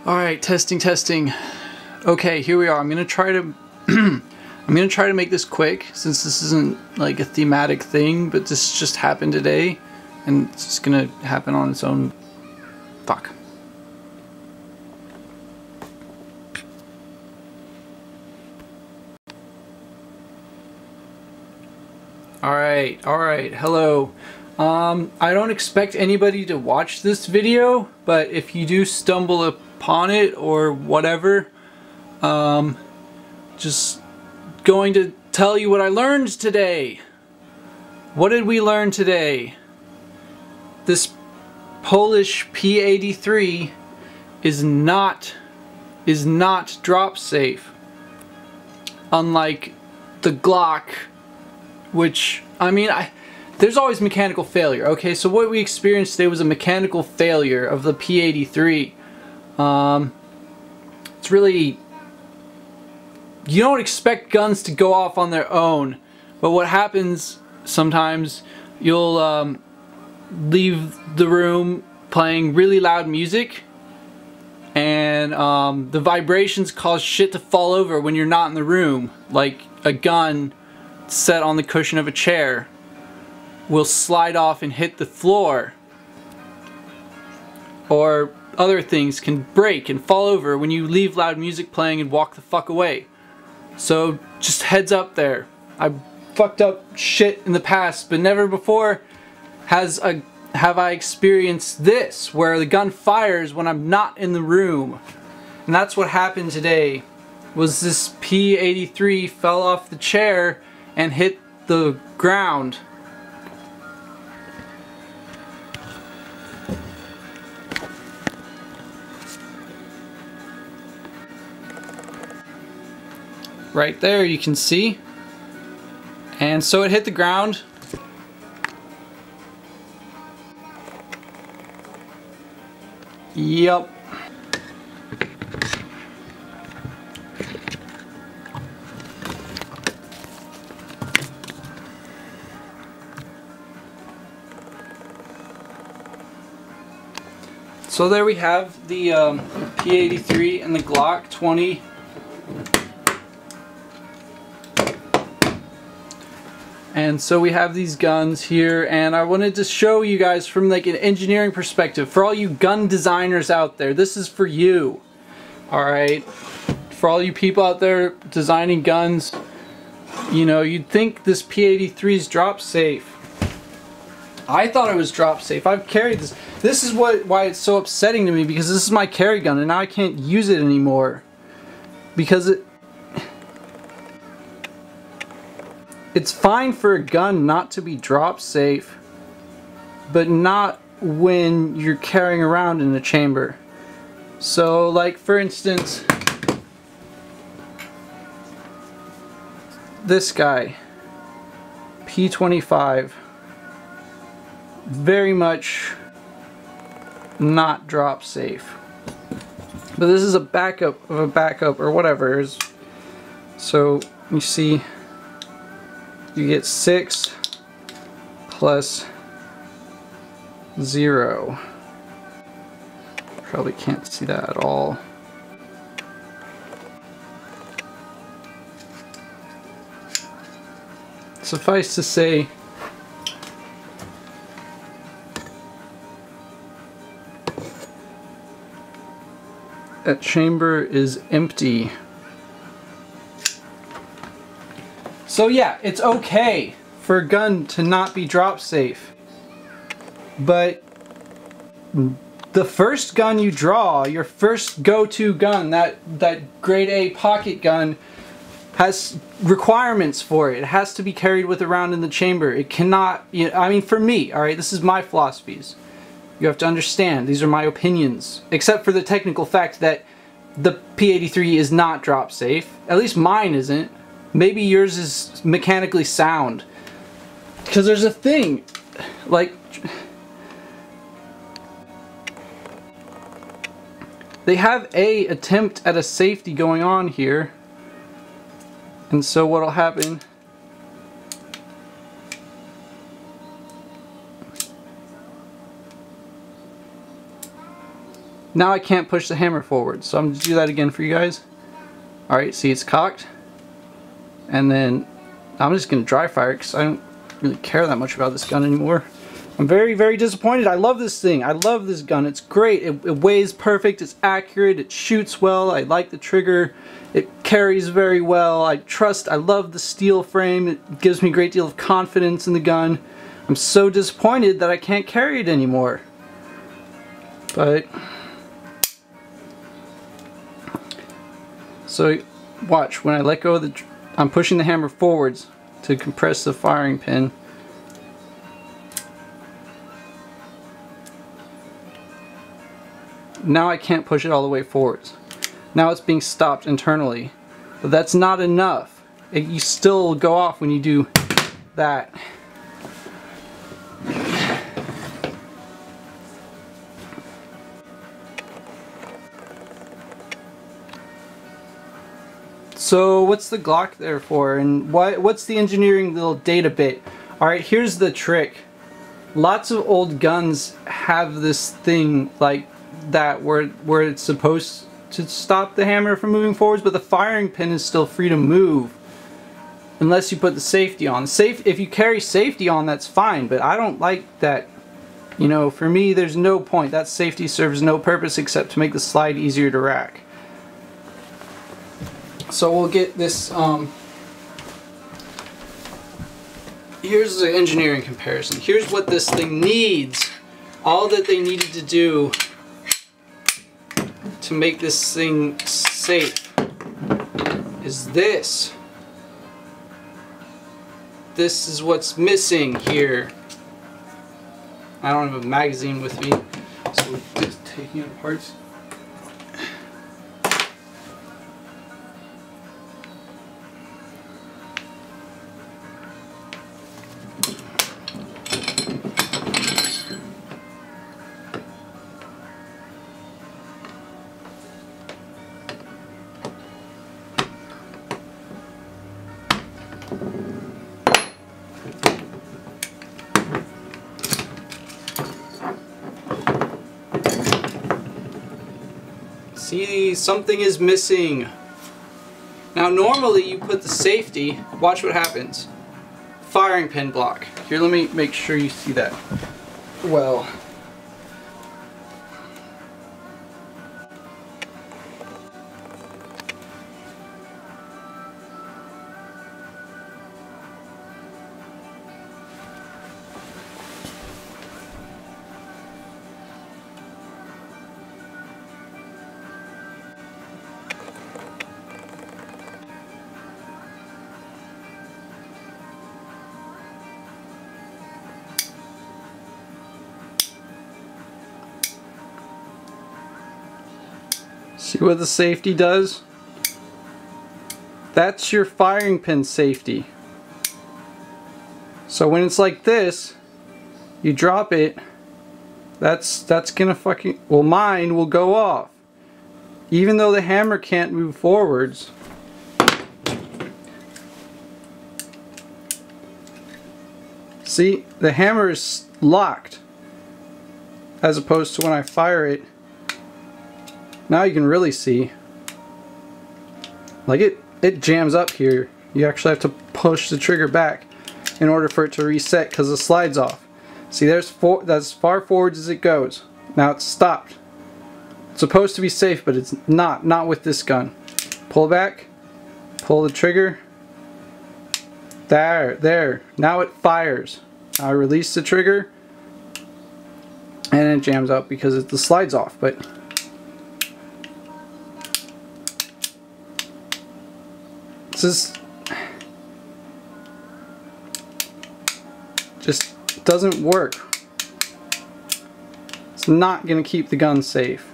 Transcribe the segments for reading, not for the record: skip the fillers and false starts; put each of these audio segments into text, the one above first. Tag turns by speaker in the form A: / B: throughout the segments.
A: Alright, testing. Okay, here we are. I'm gonna try to I'm gonna try to make this quick since this isn't like a thematic thing, but this just happened today and it's just gonna happen on its own. Fuck. Alright, hello. I don't expect anybody to watch this video, but if you do stumble upon it or whatever, just going to tell you what I learned today. What did we learn today? This Polish P-83 is not drop safe. Unlike the Glock, which, I mean, there's always mechanical failure. Okay, so what we experienced today was a mechanical failure of the P-83. It's really, you don't expect guns to go off on their own, but what happens sometimes, you'll leave the room playing really loud music, and the vibrations cause shit to fall over when you're not in the room, like a gun set on the cushion of a chair will slide off and hit the floor, or other things can break and fall over when you leave loud music playing and walk the fuck away. So just heads up there. I've fucked up shit in the past, but never before have I experienced this, where the gun fires when I'm not in the room. And that's what happened today. Was this P-83 fell off the chair and hit the ground. Right there you can see. And so it hit the ground. Yup. So there we have the P-83 and the Glock 20. And so we have these guns here, and I wanted to show you guys from like an engineering perspective. For all you gun designers out there, this is for you. Alright? For all you people out there designing guns, you know, you'd think this P-83 is drop safe. I thought it was drop safe. I've carried this. This is why it's so upsetting to me, because this is my carry gun and now I can't use it anymore. Because it's fine for a gun not to be drop safe, but not when you're carrying around in a chamber. So like for instance, this guy, P-25, very much not drop safe. But this is a backup of a backup or whatever. So you see, you get 6 plus 0. Probably can't see that at all. Suffice to say, that chamber is empty. So yeah, it's okay for a gun to not be drop safe. But the first gun you draw, your first go-to gun, that grade A pocket gun, has requirements for it. It has to be carried with around in the chamber. It cannot, you know, I mean, for me, alright, this is my philosophies. You have to understand, these are my opinions. Except for the technical fact that the P-83 is not drop safe. At least mine isn't. Maybe yours is mechanically sound. Because there's a thing, like, they have a attempt at a safety going on here. And so what'll happen Now I can't push the hammer forward, so I'm going to do that again for you guys. Alright, see, it's cocked. And then I'm just going to dry fire it because I don't really care that much about this gun anymore. I'm very, very disappointed. I love this thing. I love this gun. It's great. It weighs perfect. It's accurate. It shoots well. I like the trigger. It carries very well. I love the steel frame. It gives me a great deal of confidence in the gun. I'm so disappointed that I can't carry it anymore. But so watch, when I let go of the, I'm pushing the hammer forwards to compress the firing pin. Now I can't push it all the way forwards. Now it's being stopped internally. But that's not enough. You still go off when you do that. So what's the Glock there for, and what's the engineering little data bit? Alright, here's the trick. Lots of old guns have this thing like that where it's supposed to stop the hammer from moving forwards, but the firing pin is still free to move unless you put the safety on. If you carry safety on, that's fine, but I don't like that. You know, for me, there's no point. That safety serves no purpose except to make the slide easier to rack. So we'll get this, here's the engineering comparison. Here's what this thing needs. All that they needed to do to make this thing safe is this. This is what's missing here. I don't have a magazine with me, so we're just taking it apart. See, something is missing. Now normally you put the safety, watch what happens. Firing pin block. Here, let me make sure you see that well. See what the safety does? That's your firing pin safety. So when it's like this, you drop it, that's gonna fucking, well, mine will go off. Even though the hammer can't move forwards. See, the hammer is locked. As opposed to when I fire it. Now you can really see, like it jams up here. You actually have to push the trigger back in order for it to reset because the slide's off. See, that's as far forwards as it goes. Now it's stopped. It's supposed to be safe, but it's not with this gun. Pull back, pull the trigger. There. Now it fires. I release the trigger, and it jams up because the slide's off. But this just doesn't work. It's not going to keep the gun safe.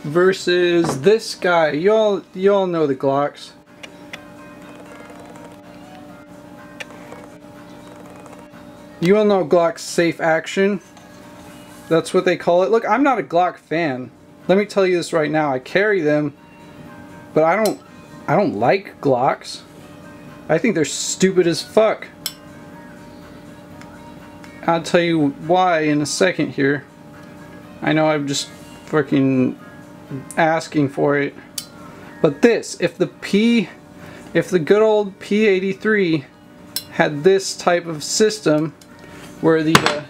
A: Versus this guy. You all know the Glocks. You all know Glock's safe action. That's what they call it. Look, I'm not a Glock fan. Let me tell you this right now. I carry them, but I don't like Glocks. I think they're stupid as fuck. I'll tell you why in a second here. I know I'm just fucking asking for it. But this, if the good old P-83 had this type of system where the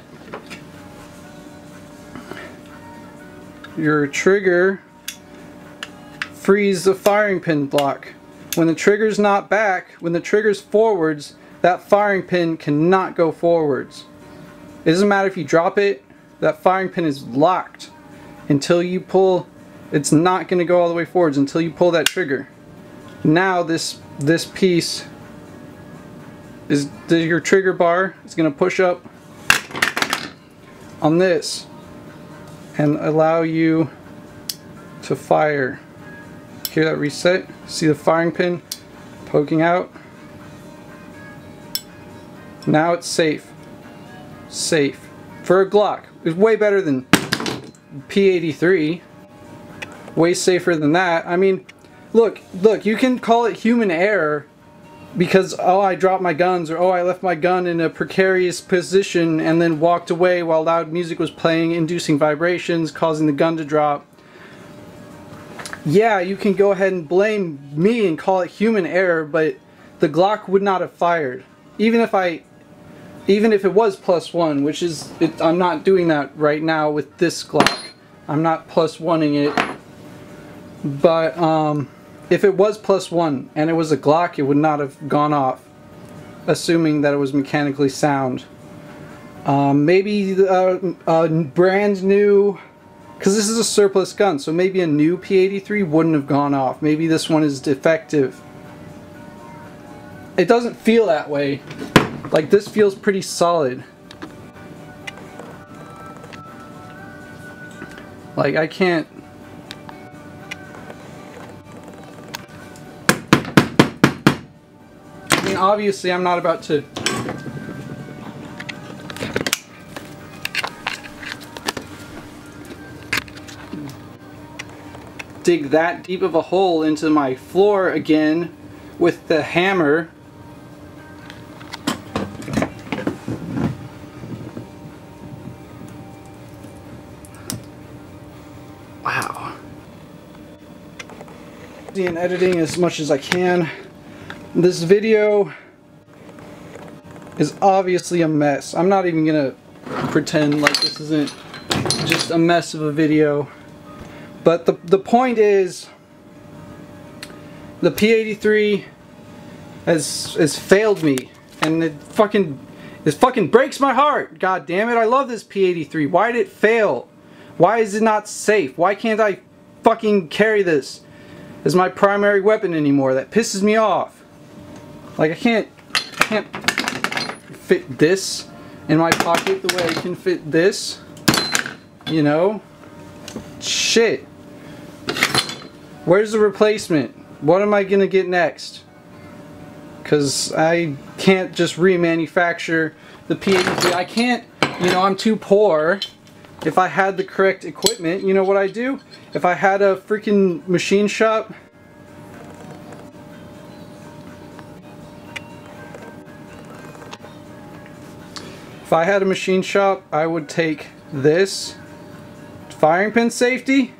A: your trigger frees the firing pin block. When the trigger's not back, when the trigger's forwards, that firing pin cannot go forwards. It doesn't matter if you drop it, that firing pin is locked until you pull. It's not going to go all the way forwards until you pull that trigger. Now this piece is your trigger bar. It's going to push up on this and allow you to fire. Hear that reset? See the firing pin poking out? Now it's safe. Safe. For a Glock. It's way better than P-83. Way safer than that. I mean, look, you can call it human error because, oh, I dropped my guns, or oh, I left my gun in a precarious position and then walked away while loud music was playing, inducing vibrations, causing the gun to drop. Yeah, you can go ahead and blame me and call it human error, but the Glock would not have fired. Even if it was +1, which is, I'm not doing that right now with this Glock. I'm not +1ing it. But if it was +1 and it was a Glock, it would not have gone off, assuming that it was mechanically sound. Maybe a brand new, because this is a surplus gun, so maybe a new P-83 wouldn't have gone off. Maybe this one is defective. It doesn't feel that way. Like, this feels pretty solid. Like, I can't... I mean, obviously I'm not about to... dig that deep of a hole into my floor again with the hammer. Wow. And editing as much as I can. This video is obviously a mess. I'm not even gonna pretend like this isn't just a mess of a video. But the point is, the P-83 has failed me, and it fucking breaks my heart. God damn it! I love this P-83. Why did it fail? Why is it not safe? Why can't I fucking carry this as my primary weapon anymore? That pisses me off. Like, I can't fit this in my pocket the way I can fit this. You know? Shit. Where's the replacement? What am I gonna get next? Because I can't just remanufacture the P-83. I can't, you know, I'm too poor. If I had the correct equipment, you know what I do? If I had a freaking machine shop, I would take this firing pin safety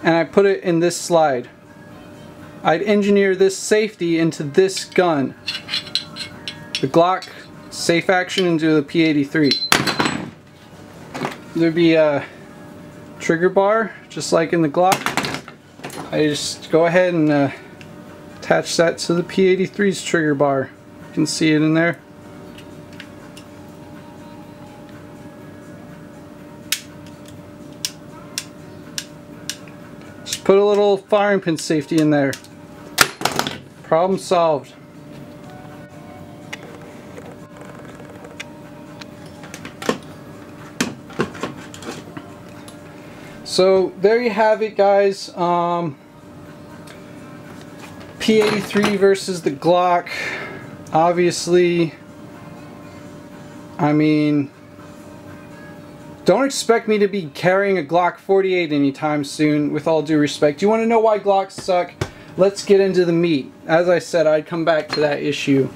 A: and I put it in this slide. I'd engineer this safety into this gun. The Glock safe action into the P-83. There'd be a trigger bar, just like in the Glock. I just go ahead and attach that to the P-83's trigger bar. You can see it in there. Just put a little firing pin safety in there. Problem solved. So there you have it, guys. P-83 versus the Glock. Obviously, I mean, don't expect me to be carrying a Glock 48 anytime soon, with all due respect. You want to know why Glocks suck? Let's get into the meat. As I said, I'd come back to that issue.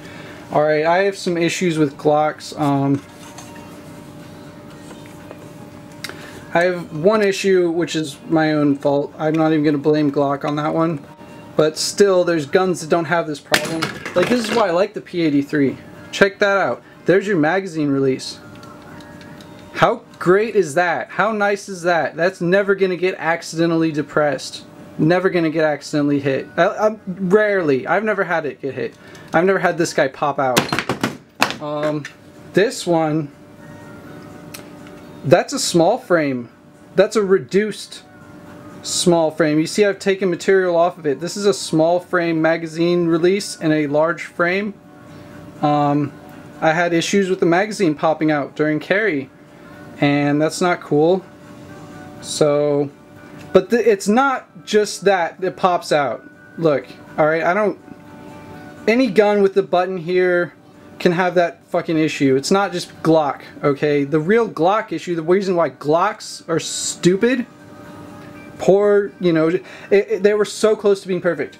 A: Alright, I have some issues with Glocks. I have one issue, which is my own fault. I'm not even going to blame Glock on that one. But still, there's guns that don't have this problem. Like, this is why I like the P-83. Check that out. There's your magazine release. How great is that? How nice is that? That's never going to get accidentally depressed. Never going to get accidentally hit. Rarely. I've never had it get hit. I've never had this guy pop out. This one, that's a small frame. That's a reduced small frame. You see I've taken material off of it. This is a small frame magazine release in a large frame. I had issues with the magazine popping out during carry, and that's not cool. So, but it's not just that it pops out. Look, alright, any gun with the button here can have that fucking issue. It's not just Glock, okay? The real Glock issue, the reason why Glocks are stupid, poor, you know, they were so close to being perfect.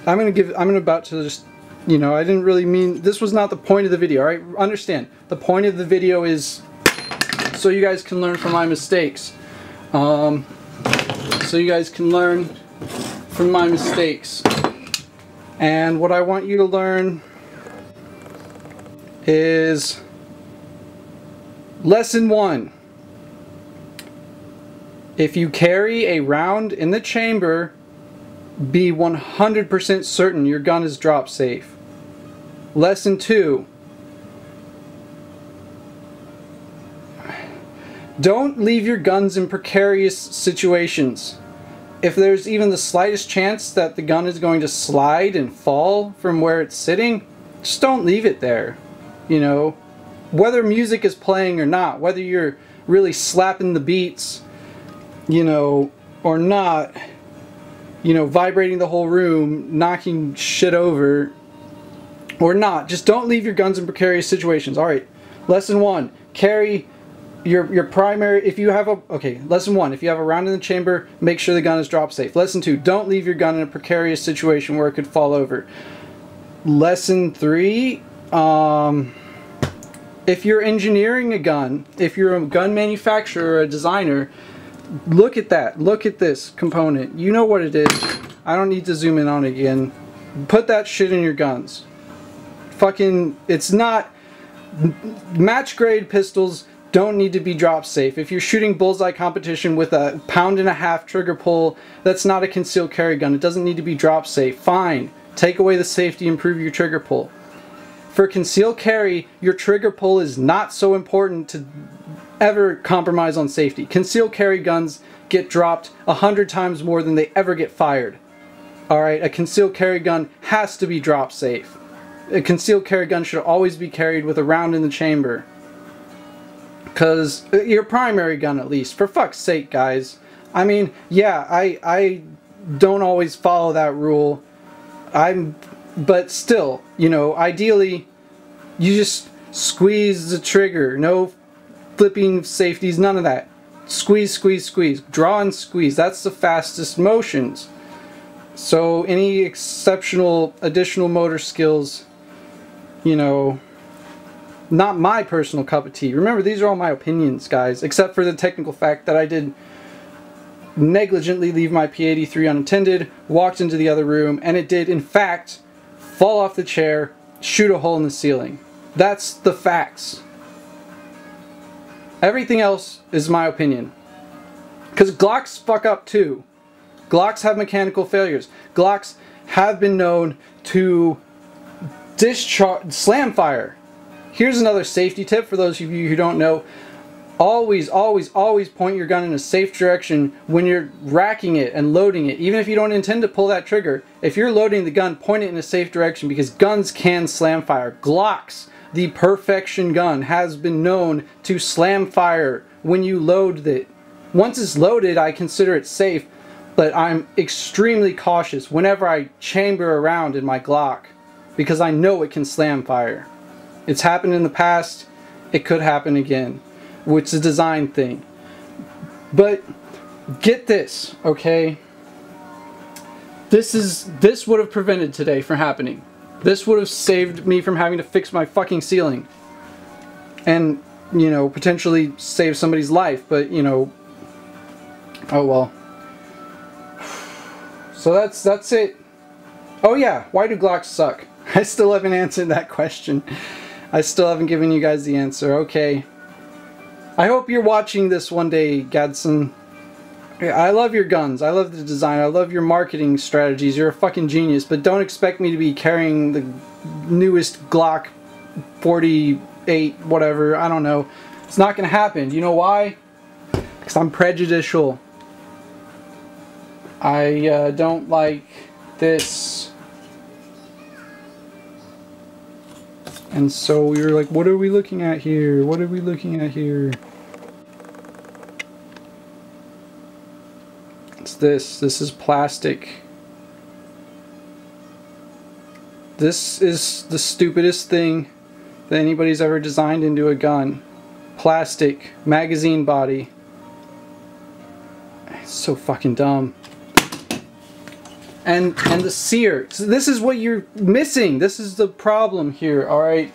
A: I'm about to just, you know, I didn't really mean, this was not the point of the video, alright? Understand, the point of the video is so you guys can learn from my mistakes. So you guys can learn from my mistakes. And what I want you to learn is lesson 1. If you carry a round in the chamber, be 100% certain your gun is drop safe. Lesson 2. Don't leave your guns in precarious situations. If there's even the slightest chance that the gun is going to slide and fall from where it's sitting, just don't leave it there. You know, whether music is playing or not, whether you're really slapping the beats, you know, or not, you know, vibrating the whole room, knocking shit over, or not, just don't leave your guns in precarious situations. Alright, lesson 1, carry your primary, if you have a, okay, lesson 1, if you have a round in the chamber, make sure the gun is drop safe. Lesson 2, don't leave your gun in a precarious situation where it could fall over. Lesson 3, if you're engineering a gun, if you're a gun manufacturer or a designer, look at that. Look at this component. You know what it is. I don't need to zoom in on it again. Put that shit in your guns. Fucking, it's not, match grade pistols don't need to be drop safe. If you're shooting bullseye competition with a 1.5 pound trigger pull, that's not a concealed carry gun. It doesn't need to be drop safe. Fine. Take away the safety, improve your trigger pull. For concealed carry, your trigger pull is not so important to ever compromise on safety. Concealed carry guns get dropped 100 times more than they ever get fired. Alright, a concealed carry gun has to be drop safe. A concealed carry gun should always be carried with a round in the chamber. Because your primary gun, at least, for fuck's sake, guys. I mean, yeah, I don't always follow that rule. But still, you know, ideally, you just squeeze the trigger. No flipping safeties, none of that. Squeeze, squeeze, squeeze. Draw and squeeze. That's the fastest motions. So any exceptional additional motor skills, you know, not my personal cup of tea. Remember, these are all my opinions, guys, except for the technical fact that I did negligently leave my P-83 unattended, walked into the other room, and it did, in fact, fall off the chair, shoot a hole in the ceiling. That's the facts. Everything else is my opinion. Because Glocks fuck up too. Glocks have mechanical failures. Glocks have been known to discharge, slam fire. Here's another safety tip for those of you who don't know. Always, always, always point your gun in a safe direction when you're racking it and loading it. Even if you don't intend to pull that trigger, if you're loading the gun, point it in a safe direction because guns can slam fire. Glocks, the perfection gun, has been known to slam fire when you load it. Once it's loaded, I consider it safe, but I'm extremely cautious whenever I chamber around in my Glock because I know it can slam fire. It's happened in the past, it could happen again. Which is a design thing. But get this, okay? This would have prevented today from happening. This would have saved me from having to fix my fucking ceiling. And, you know, potentially save somebody's life, but, you know, Oh well. So that's it. Oh yeah, why do Glocks suck? I still haven't answered that question. I still haven't given you guys the answer. Okay. I hope you're watching this one day, Gadsden. I love your guns. I love the design. I love your marketing strategies. You're a fucking genius. But don't expect me to be carrying the newest Glock 48, whatever. I don't know. It's not going to happen. You know why? Because I'm prejudicial. I don't like this. And so we were like, what are we looking at here? What are we looking at here? It's this. This is plastic. This is the stupidest thing that anybody's ever designed into a gun. Plastic. Magazine body. It's so fucking dumb. And the sear. So this is what you're missing. This is the problem here, alright?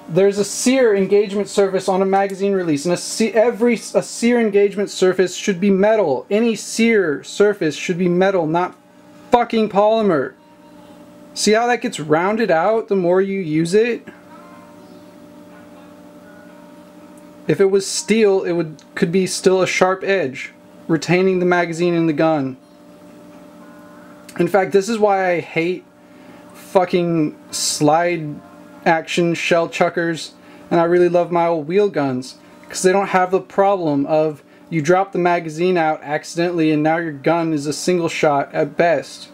A: There's a sear engagement surface on a magazine release, and a sear engagement surface should be metal. Any sear surface should be metal, not fucking polymer. See how that gets rounded out the more you use it? If it was steel, it could be still a sharp edge, retaining the magazine in the gun. In fact, this is why I hate fucking slide action shell chuckers, and I really love my old wheel guns, because they don't have the problem of you drop the magazine out accidentally and now your gun is a single shot at best.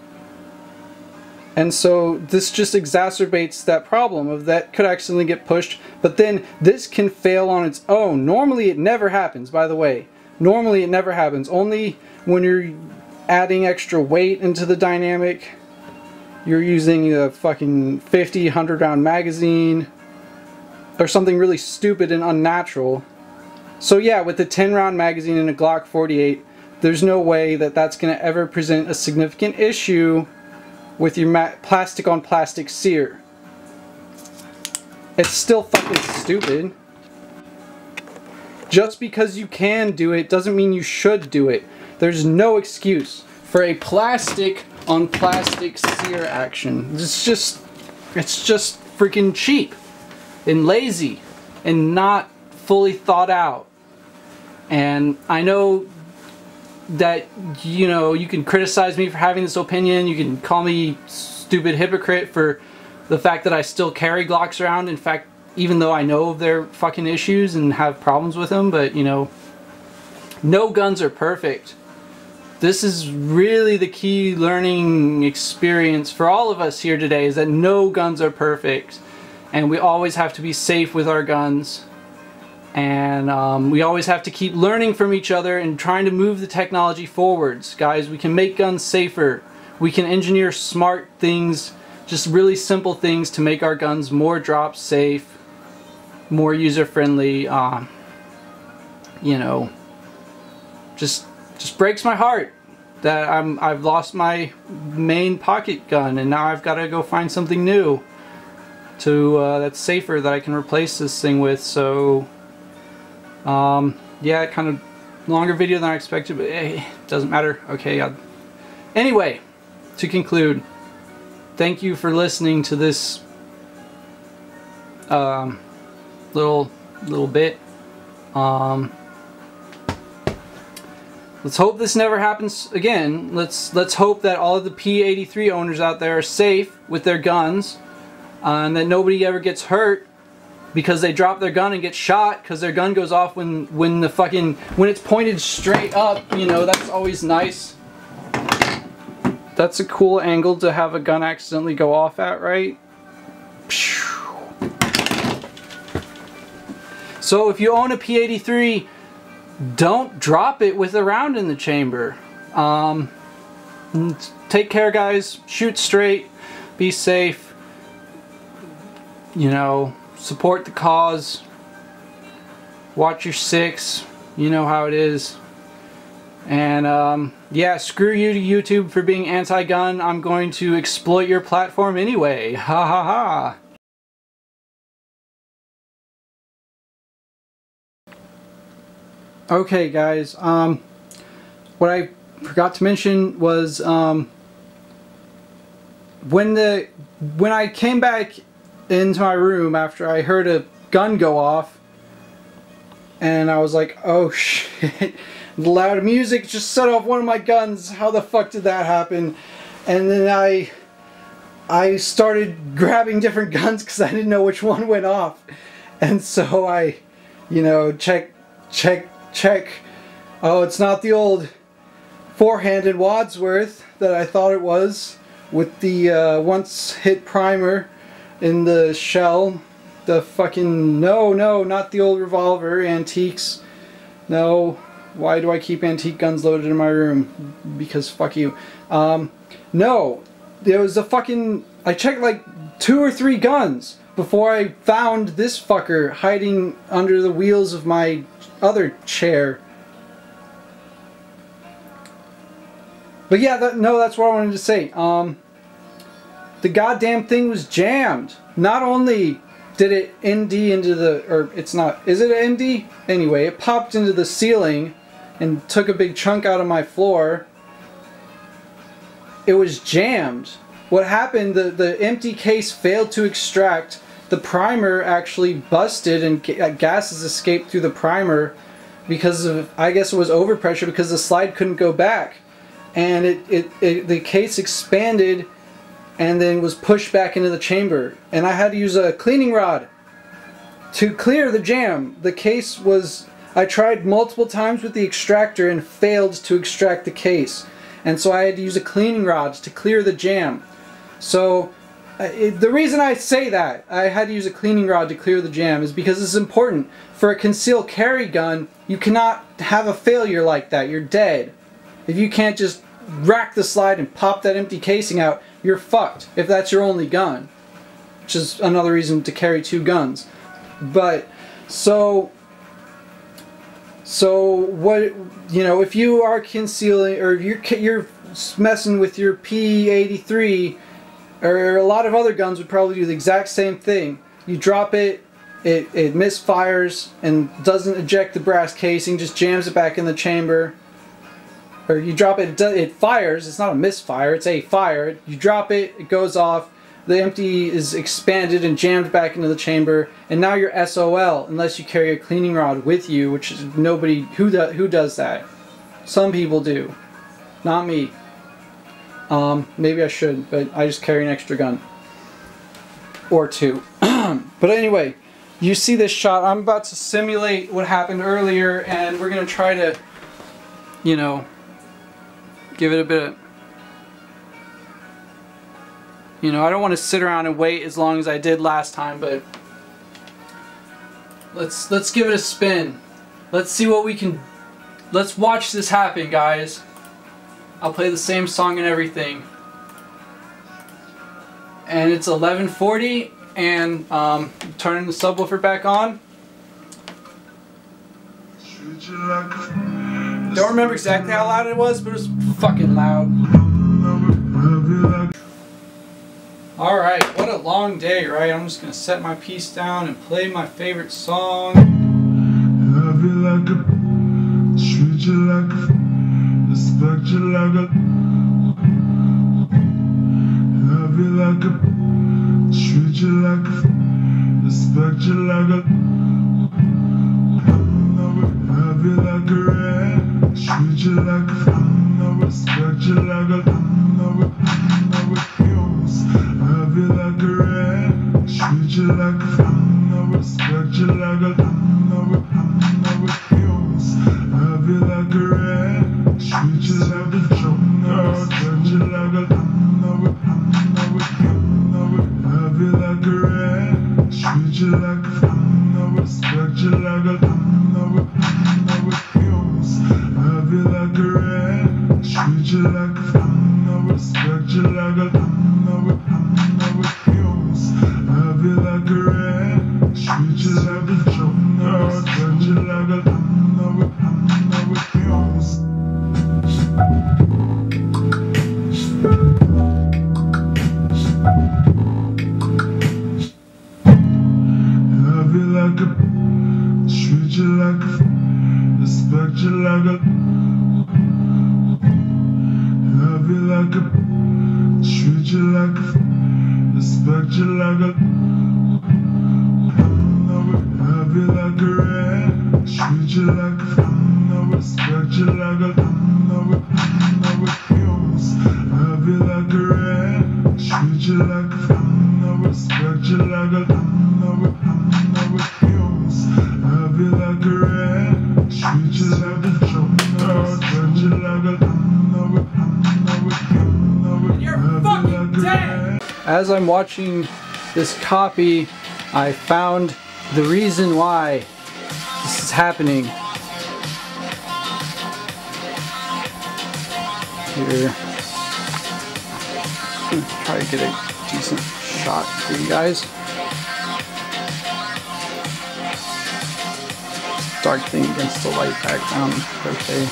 A: And so this just exacerbates that problem of that could accidentally get pushed, but then this can fail on its own. Normally it never happens, by the way. Normally it never happens. Only when you're adding extra weight into the dynamic, you're using a fucking 50, 100 round magazine or something really stupid and unnatural. So yeah, with the 10 round magazine in a Glock 48, there's no way that that's going to ever present a significant issue with your plastic on plastic sear. It's still fucking stupid. Just because you can do it doesn't mean you should do it. There's no excuse for a plastic on plastic sear action. It's just freaking cheap and lazy and not fully thought out. And I know that, you know, you can criticize me for having this opinion. You can call me stupid hypocrite for the fact that I still carry Glocks around. In fact, even though I know of their fucking issues and have problems with them, but you know, no guns are perfect. This is really the key learning experience for all of us here today, is that no guns are perfect. And we always have to be safe with our guns. And we always have to keep learning from each other and trying to move the technology forwards. Guys, we can make guns safer. We can engineer smart things, just really simple things to make our guns more drop safe, more user-friendly. You know, just breaks my heart that I've lost my main pocket gun, and now I've got to go find something new that's safer that I can replace this thing with. So yeah, kind of longer video than I expected, but hey, doesn't matter. Okay. Anyway, to conclude, thank you for listening to this little bit. Let's hope this never happens again. Let's hope that all of the P-83 owners out there are safe with their guns, and that nobody ever gets hurt because they drop their gun and get shot because their gun goes off when it's pointed straight up. You know, that's always nice. That's a cool angle to have a gun accidentally go off at, right? So if you own a P-83, don't drop it with a round in the chamber. Take care, guys. Shoot straight. Be safe. You know, support the cause. Watch your six. You know how it is. And yeah, screw you to YouTube for being anti-gun. I'm going to exploit your platform anyway. Ha ha ha. Okay guys, what I forgot to mention was when I came back into my room after I heard a gun go off, and I was like, oh shit, the loud music just set off one of my guns. How the fuck did that happen? And then I started grabbing different guns because I didn't know which one went off. And so I, you know, check. Oh, it's not the old four-handed Wadsworth that I thought it was, with the once hit primer in the shell. The fucking, no, not the old revolver, antiques. No, why do I keep antique guns loaded in my room? Because fuck you. No, there was a fucking, I checked like 2 or 3 guns before I found this fucker hiding under the wheels of my other chair. But yeah, that's what I wanted to say. The goddamn thing was jammed. Not only did it ND into the, or it's not, is it an ND? Anyway, it popped into the ceiling and took a big chunk out of my floor. It was jammed. What happened, the empty case failed to extract. The primer actually busted and gases escaped through the primer because of, I guess it was overpressure, because the slide couldn't go back. And the case expanded and then was pushed back into the chamber. And I had to use a cleaning rod to clear the jam. The case was, I tried multiple times with the extractor and failed to extract the case. And so I had to use a cleaning rod to clear the jam. So the reason I say that I had to use a cleaning rod to clear the jam is because it's important. For a concealed carry gun, you cannot have a failure like that. You're dead. If you can't just rack the slide and pop that empty casing out, you're fucked if that's your only gun. Which is another reason to carry 2 guns. But so what, you know, if you are concealing, or if you're messing with your P-83, or a lot of other guns would probably do the exact same thing. You drop it, it misfires and doesn't eject the brass casing, just jams it back in the chamber. Or you drop it, it fires, it's not a misfire, it's a fire. You drop it, it goes off, the empty is expanded and jammed back into the chamber, and now you're SOL unless you carry a cleaning rod with you, which is nobody, who does that? Some people do. Not me. Maybe I should, but I just carry an extra gun. Or 2. But anyway, you see this shot. I'm about to simulate what happened earlier, and we're going to try to, you know, give it a bit of, you know, I don't want to sit around and wait as long as I did last time, but let's give it a spin. Let's see what we can, let's watch this happen, guys. I'll play the same song and everything. And it's 11:40, and turning the subwoofer back on. Don't remember exactly how loud it was, but it was fucking loud. Alright, what a long day, right? I'm just gonna set my piece down and play my favorite song.
B: Love you like a, treat you like a, respect you like a, love you like a, treat you like a, respect you like a, love you like a red, treat you like a, respect you like a, love you like a red, treat you like a, respect you like a, love you like a red, treat you like a, respect you like a, love you like a red, treat you like a, respect you like a, love you like a red, treat you like a, respect you like a, love you like a red, treat you like a, respect you like a, love you like a, treat you like a, respect you like a, respect you like a love you like a rat, treat you like a no respect you like a no refuse. Love you like a rat, treat you like a no respect you like a no refuse. Love you like a rat, treat you like a no respect you like a no refuse.
A: You're fucking dead! As I'm watching this copy, I found the reason why this is happening. Here. Try to get a decent shot for you guys. Dark thing against the light background. Okay.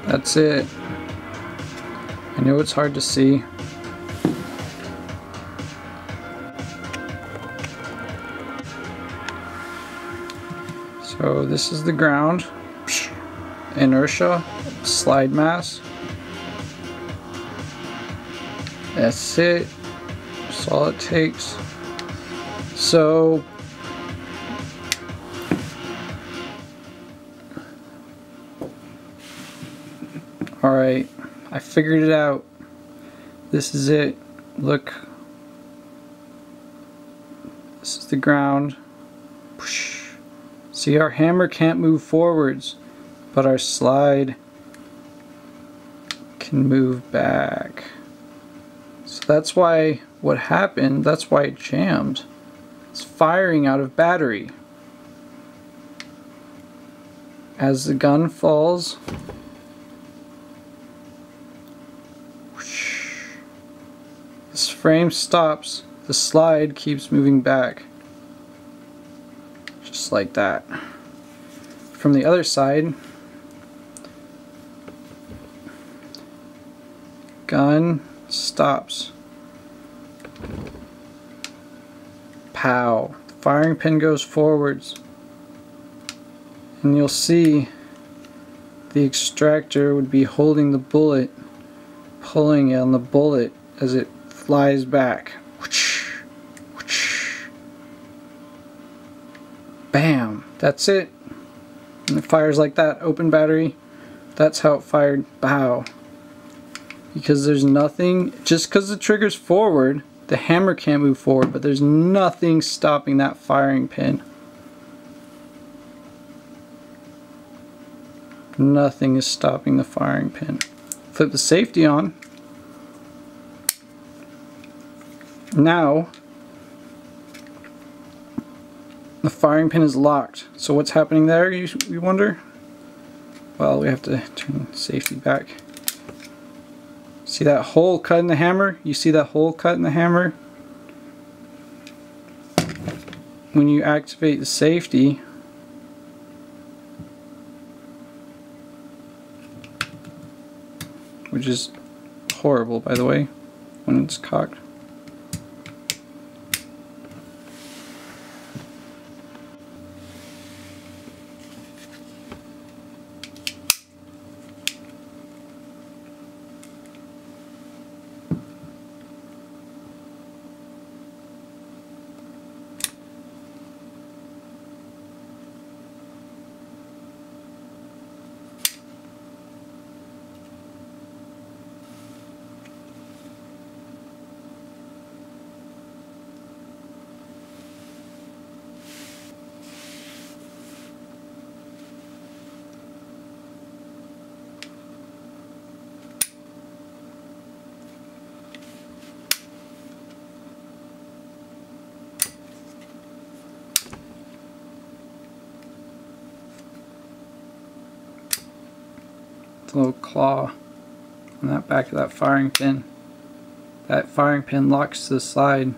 A: That's it. I know it's hard to see. So this is the ground. Inertia, slide mass. That's it. That's all it takes. So alright, I figured it out. This is it. Look. This is the ground. See, our hammer can't move forwards, but our slide can move back. So that's why what happened, that's why it jammed. It's firing out of battery. As the gun falls, this frame stops, the slide keeps moving back. Just like that. From the other side, gun stops. Pow. The firing pin goes forwards. And you'll see the extractor would be holding the bullet, pulling on the bullet as it flies back. Bam! That's it. And it fires like that, open battery. That's how it fired. Bow. Because there's nothing, just because the trigger's forward, the hammer can't move forward, but there's nothing stopping that firing pin. Nothing is stopping the firing pin. Flip the safety on. Now, the firing pin is locked. So what's happening there, you wonder? Well, we have to turn the safety back. See that hole cut in the hammer? You see that hole cut in the hammer? When you activate the safety, which is horrible, by the way, when it's cocked. The little claw on that back of that firing pin. That firing pin locks to the slide.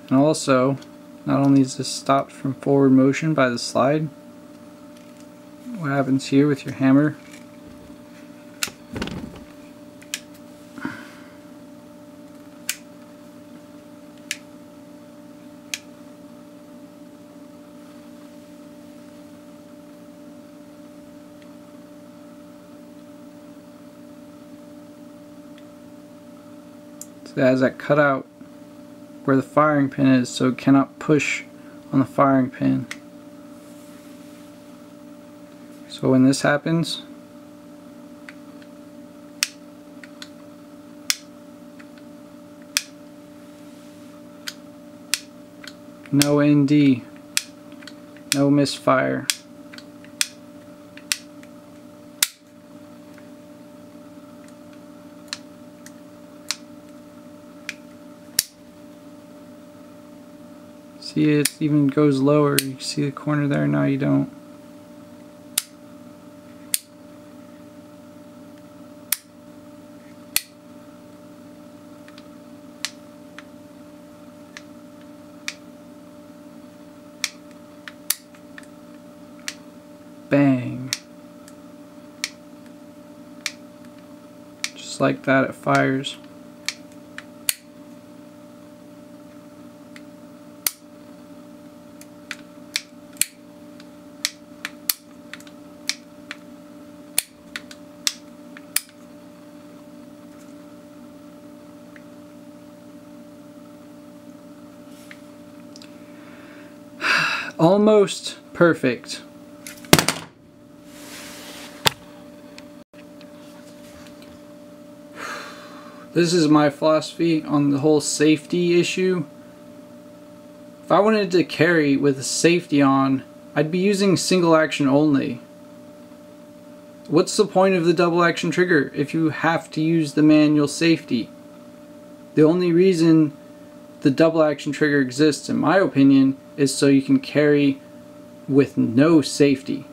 A: And also, not only is this stopped from forward motion by the slide, what happens here with your hammer? So it has that cutout where the firing pin is, so it cannot push on the firing pin. So when this happens, no ND, no misfire. See, it even goes lower. You see the corner there? Now you don't. Bang. Just like that, it fires. Almost perfect. This is my philosophy on the whole safety issue. If I wanted to carry with a safety on, I'd be using single action only. What's the point of the double action trigger if you have to use the manual safety? The only reason the double action trigger exists, in my opinion, is so you can carry with no safety.